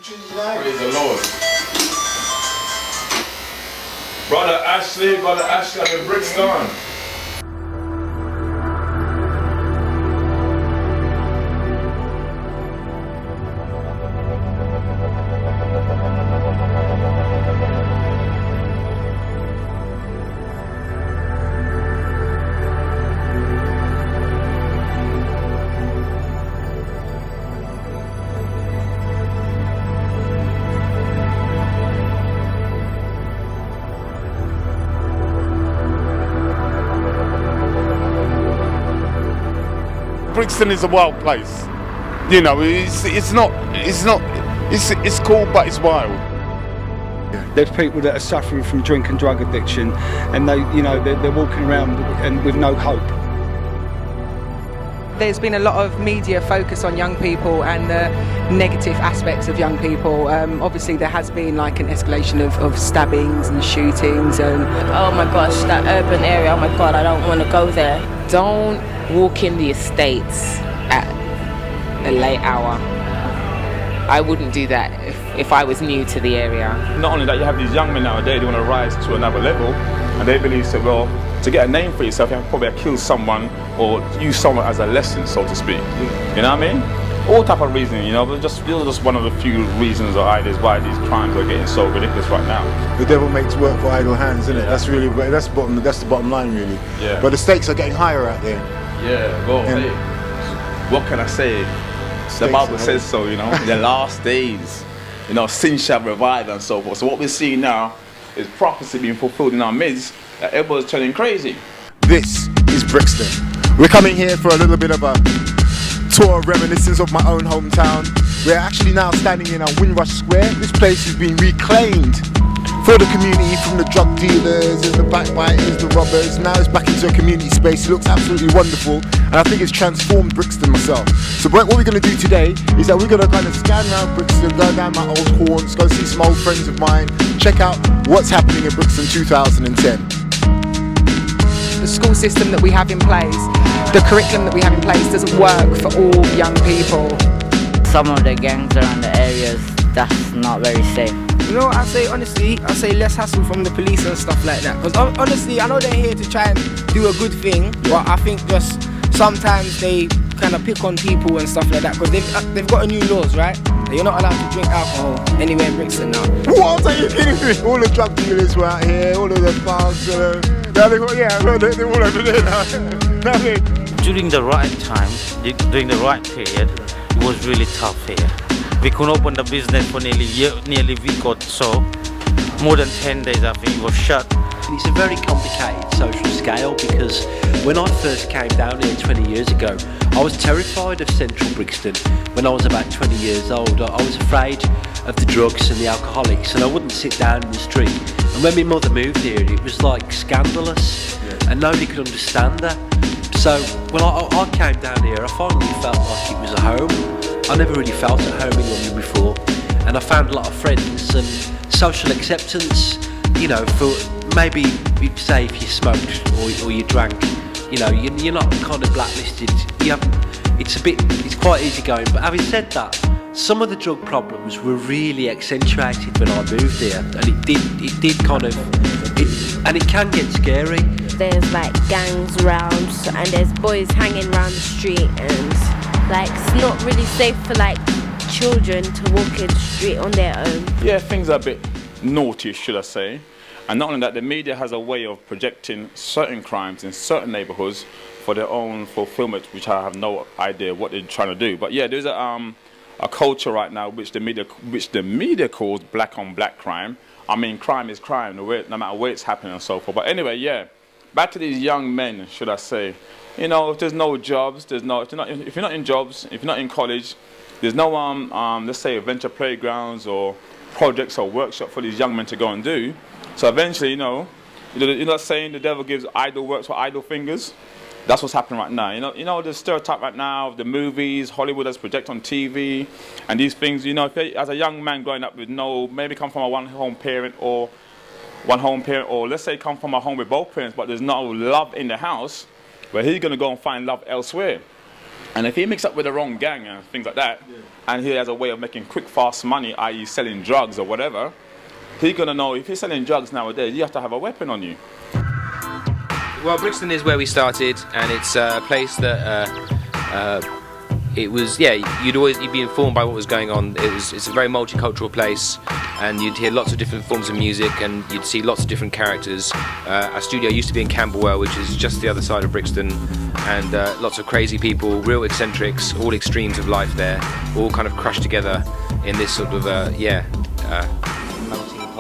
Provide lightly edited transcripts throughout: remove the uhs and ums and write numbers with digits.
Praise the Lord. Brother Ashley in Brixton. Brixton is a wild place. You know, it's cool, but it's wild. There's people that are suffering from drink and drug addiction, and they're walking around and with no hope. There's been a lot of media focus on young people and the negative aspects of young people. Obviously there has been like an escalation of stabbings and shootings and... Oh my gosh, that urban area, oh my god, I don't want to go there. Don't walk in the estates at a late hour. I wouldn't do that if I was new to the area. Not only that, you have these young men nowadays, they want to rise to another level, and they believe, so, well, to get a name for yourself, you have to probably kill someone or use someone as a lesson, so to speak. You know what I mean? All type of reasoning, you know, but these are just one of the few reasons or ideas why these crimes are getting so ridiculous right now. The devil makes work for idle hands, isn't it? That's really, that's the bottom line, really. Yeah. But the stakes are getting higher out there. Yeah, well, hey, what can I say? The Bible says so, you know, in the last days, you know, sin shall revive and so forth. So what we're seeing now is prophecy being fulfilled in our midst, that everybody's turning crazy. This is Brixton. We're coming here for a little bit of a tour of reminiscence of my own hometown. We're actually now standing in Windrush Square. This place has been reclaimed for the community from the drug dealers and the backbiters, the robbers. Now it's back into a community space. It looks absolutely wonderful, and I think it's transformed Brixton myself. So what we're going to do today is that we're going to kind of scan around Brixton, go down my old haunts, go see some old friends of mine, check out what's happening in Brixton 2010. The school system that we have in place, the curriculum that we have in place doesn't work for all young people. Some of the gangs around the areas, that's not very safe. You know what I say, honestly, I say less hassle from the police and stuff like that. Because honestly, I know they're here to try and do a good thing, but I think just sometimes they kind of pick on people and stuff like that. Because they've got a new laws, right? That you're not allowed to drink alcohol anywhere in Brixton now. What are you kidding me? All the drug dealers were out here, all of the thugs, they're all over there now. During the right time, during the right period, it was really tough here. We couldn't open the business for nearly a week or so. More than 10 days I think it was shut. It's a very complicated social scale because when I first came down here 20 years ago, I was terrified of central Brixton. When I was about 20 years old, I was afraid of the drugs and the alcoholics, and I wouldn't sit down in the street. And when my mother moved here, it was like scandalous, and nobody could understand that. So when I came down here, I finally felt like it was a home. I never really felt at home in London before, and I found a lot of friends and social acceptance. You know, for maybe say if you smoked or you drank, you know, you're not kind of blacklisted. It's quite easy going. But having said that, some of the drug problems were really accentuated when I moved here, and it did kind of, and it can get scary. There's like gangs around, and there's boys hanging around the street, and like it's not really safe for like children to walk in the street on their own. Yeah, things are a bit naughty, should I say. And not only that, the media has a way of projecting certain crimes in certain neighborhoods for their own fulfillment, which I have no idea what they're trying to do. But yeah, there's a culture right now which the media calls black on black crime. I mean, crime is crime, no matter where it's happening and so forth. But anyway, yeah, back to these young men, should I say. You know, if there's no jobs, if you're not in jobs, if you're not in college, there's no let's say venture playgrounds or projects or workshops for these young men to go and do. So eventually, you're not saying the devil gives idle works for idle fingers. That's what's happening right now. You know the stereotype right now of the movies, Hollywood that's project on TV, and these things. You know, if as a young man growing up with maybe come from a one-home parent, or let's say come from a home with both parents, but there's no love in the house, well, he's going to go and find love elsewhere. And if he mixed up with the wrong gang and things like that, and he has a way of making quick, fast money, i.e. selling drugs or whatever, he's going to know if you're selling drugs nowadays, you have to have a weapon on you. Well, Brixton is where we started, and it's a place that it was, you'd be informed by what was going on. It's a very multicultural place, and you'd hear lots of different forms of music, and you'd see lots of different characters. Our studio used to be in Camberwell, which is just the other side of Brixton, and lots of crazy people, real eccentrics, all extremes of life there, all kind of crushed together in this sort of,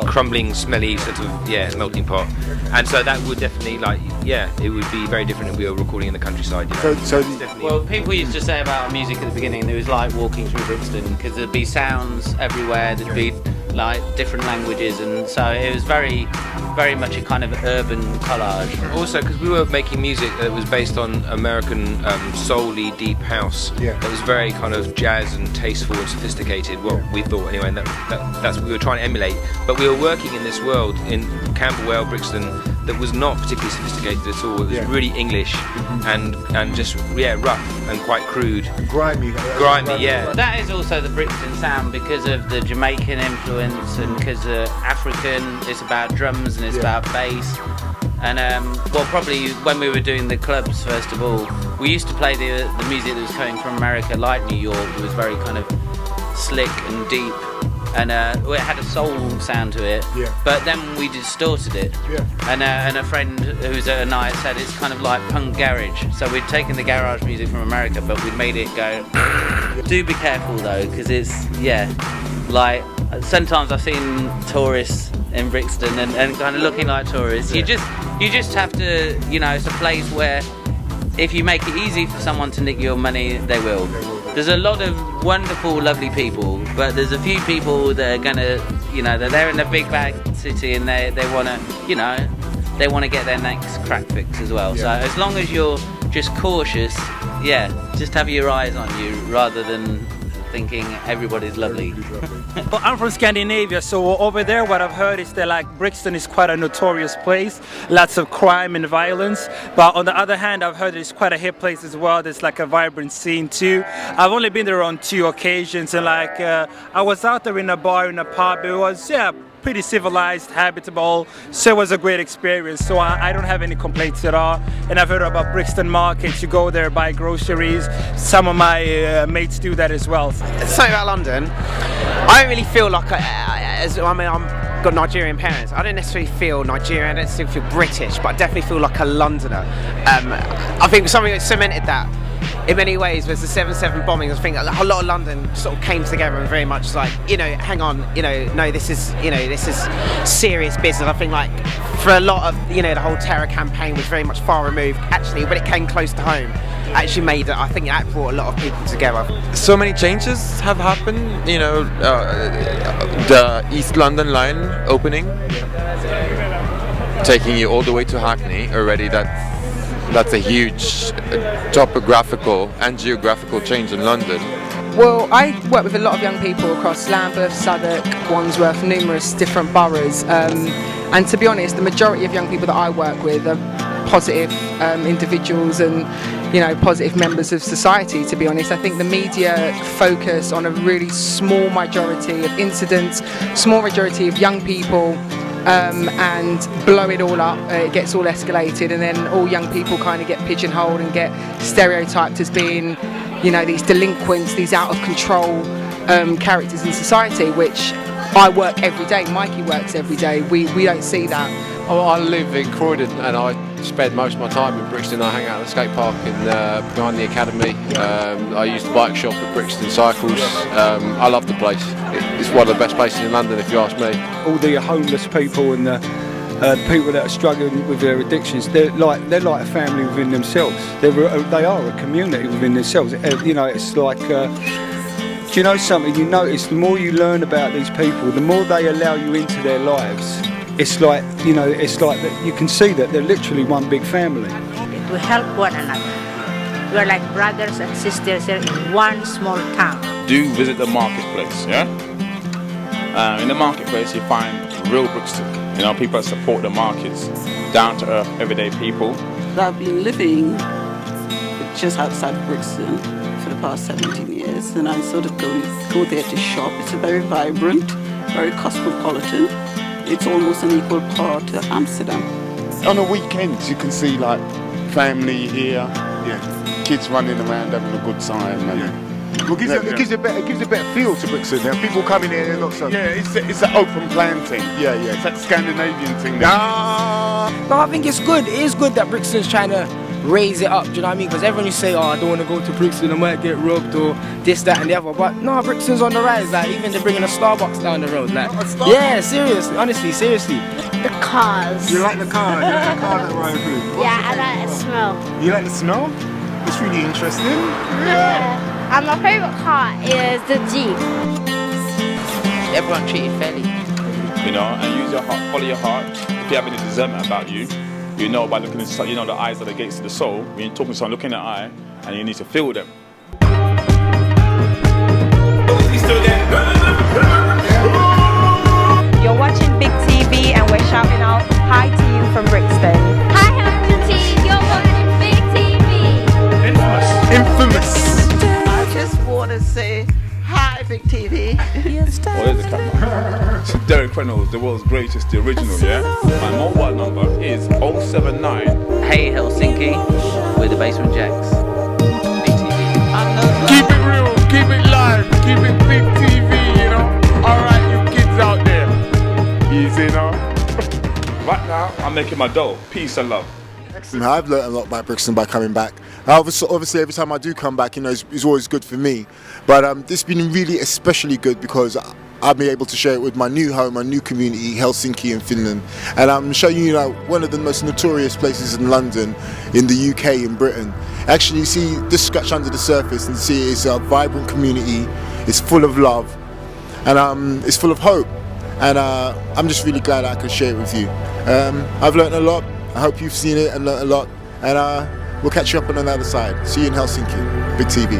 crumbling, smelly sort of melting pot. And so that would definitely it would be very different if we were recording in the countryside. You know? Well, people used to say about music at the beginning, it was like walking through Brixton, because there'd be sounds everywhere, there'd be like different languages, and so it was very much a kind of urban collage. Also, because we were making music that was based on American soul-y deep house, that was very kind of jazz and tasteful and sophisticated. Well, we thought anyway, and that's what we were trying to emulate. But we were working in this world in Camberwell, Brixton, that was not particularly sophisticated at all. It was really English and just rough and quite crude, grimy. Yeah. That is also the Brixton sound because of the Jamaican influence, and because African, it's about drums and it's about bass. And probably when we were doing the clubs, first of all, we used to play the music that was coming from America, like New York. It was very kind of slick and deep, and it had a soul sound to it. But then we distorted it. And a friend who's at a night said it's kind of like punk garage. So we'd taken the garage music from America, but we'd made it go. Do be careful though, because it's like sometimes I've seen tourists in Brixton and kind of looking like tourists. You just have to, it's a place where if you make it easy for someone to nick your money, they will. There's a lot of wonderful, lovely people, but there's a few people that are gonna, they're in a big bag city and they wanna, they wanna get their next crack fix as well. So as long as you're just cautious, just have your eyes on you rather than thinking everybody's lovely. Well, I'm from Scandinavia, so over there what I've heard is that Brixton is quite a notorious place, lots of crime and violence, but on the other hand I've heard it's quite a hip place as well. There's a vibrant scene too. I've only been there on 2 occasions, and I was out there in a bar, in a pub. It was pretty civilized, habitable, so it was a great experience. So I don't have any complaints at all. And I've heard about Brixton Market. You go there, buy groceries. Some of my mates do that as well. Something about London, I don't really feel like I've got Nigerian parents. I don't necessarily feel Nigerian, I don't necessarily feel British, but I definitely feel like a Londoner. I think something that cemented that in many ways was the 7/7 bombings. I think a lot of London sort of came together and very much hang on, no, this is serious business. I think for a lot of, the whole terror campaign was very much far removed. Actually, when it came close to home, actually made it, I think that brought a lot of people together. So many changes have happened, the East London line opening, taking you all the way to Hackney already, that's a huge topographical and geographical change in London. Well, I work with a lot of young people across Lambeth, Southwark, Wandsworth, numerous different boroughs, and to be honest, the majority of young people that I work with are positive individuals and positive members of society. To be honest, I think the media focus on a really small majority of incidents, small majority of young people, and blow it all up. It gets all escalated, and then all young people kind of get pigeonholed and get stereotyped as being, these delinquents, these out of control characters in society, which I work every day. Mikey works every day. We don't see that. I live in Croydon and I spend most of my time in Brixton. I hang out at the skate park behind the academy. I use the bike shop at Brixton Cycles. I love the place. It's one of the best places in London, if you ask me. All the homeless people and the people that are struggling with their addictions, they're like a family within themselves. They are a community within themselves. It's like. Do you know something? You notice the more you learn about these people, the more they allow you into their lives. It's like, that you can see that they're literally one big family. We help one another. We're like brothers and sisters here in one small town. Do visit the marketplace, in the marketplace you find real Brixton. People that support the markets, down to earth, everyday people. I've been living just outside of Brixton the past 17 years, and I sort of go there to shop. It's very vibrant, very cosmopolitan. It's almost an equal part to Amsterdam. On the weekends, you can see like family here, kids running around having a good time. And, Well, it gives a better feel to Brixton. There are people coming in and lots of... Yeah, it's an open plan thing. Yeah. It's that Scandinavian thing. No, I think it's good. It is good that Brixton's trying to raise it up, do you know what I mean? Because everyone you say, oh, I don't want to go to Brixton, I might get robbed or this, that and the other. But no, Brixton's on the rise. Like, even they're bringing a Starbucks down the road. Like, yeah, seriously, honestly, seriously. The cars. You like the car? You like the car that ride through? Yeah, I like the smell. You like the smell? It's really interesting. Yeah. And my favourite car is the Jeep. Everyone treated fairly. You know, and use your heart, follow your heart. If you have any discernment about you, you know by looking inside, you know the eyes are the gates of the soul. When you're talking to someone, look in the eye, and you need to feel them. You're watching Big TV and we're shouting out hi to you from Brixton. Hi Hampton, you're watching Big TV. Infamous. I just want to say hi, Big TV. Oh, there's the camera. So Derek Reynolds, the world's greatest, the original, yeah? My mobile number is 079. Hey Helsinki, we're the Basement Jaxx. Big TV. Keep it real, keep it live, keep it Big TV, you know. Alright, you kids out there. Easy now. Right now, I'm making my dough. Peace and love. I've learned a lot about Brixton by coming back. Obviously, every time I do come back, you know, it's always good for me. But this has been really especially good because I'll be able to share it with my new home, my new community, Helsinki in Finland. And I'm showing you, one of the most notorious places in London, in the UK, in Britain. Actually, see, just scratch under the surface and see it's a vibrant community, it's full of love, and it's full of hope. And I'm just really glad I could share it with you. I've learned a lot. I hope you've seen it and learned a lot. And we'll catch you up on the other side. See you in Helsinki. Big TV.